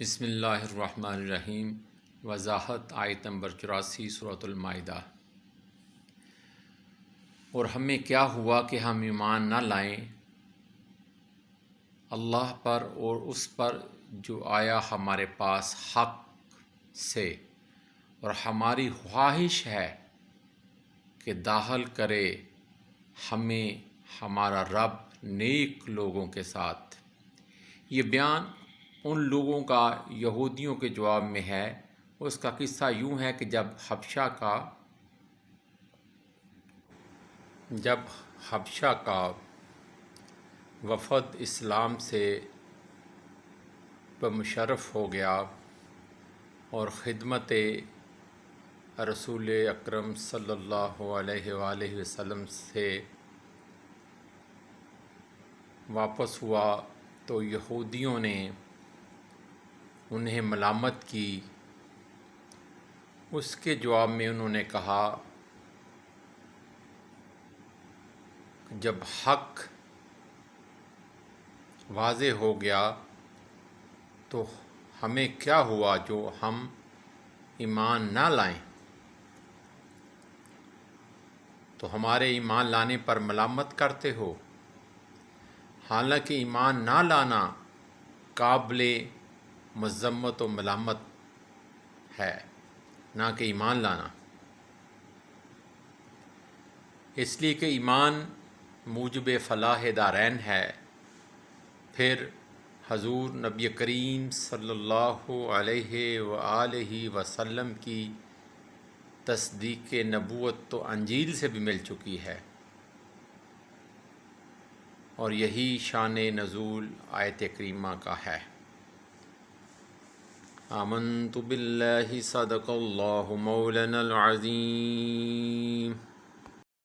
بسم اللہ الرحمن الرحیم۔ وضاحت آیت نمبر 84 سورۃ المائدہ۔ اور ہمیں کیا ہوا کہ ہم ایمان نہ لائیں اللہ پر اور اس پر جو آیا ہمارے پاس حق سے، اور ہماری خواہش ہے کہ داخل کرے ہمیں ہمارا رب نیک لوگوں کے ساتھ۔ یہ بیان ان لوگوں کا یہودیوں کے جواب میں ہے۔ اس کا قصہ یوں ہے کہ جب حبشہ کا وفد اسلام سے بمشرف ہو گیا اور خدمت رسول اکرم صلی اللہ علیہ وآلہ وسلم سے واپس ہوا، تو یہودیوں نے انہیں ملامت کی۔ اس کے جواب میں انہوں نے کہا، جب حق واضح ہو گیا تو ہمیں کیا ہوا جو ہم ایمان نہ لائیں؟ تو ہمارے ایمان لانے پر ملامت کرتے ہو، حالانکہ ایمان نہ لانا قابل مذمت و ملامت ہے، نہ کہ ایمان لانا، اس لیے کہ ایمان موجب فلاح دارین ہے۔ پھر حضور نبی کریم صلی اللہ علیہ وآلہ وسلم کی تصدیق نبوت تو انجیل سے بھی مل چکی ہے، اور یہی شان نزول آیت کریمہ کا ہے۔ آمنت باللہ صدق اللہ مولانا العظیم۔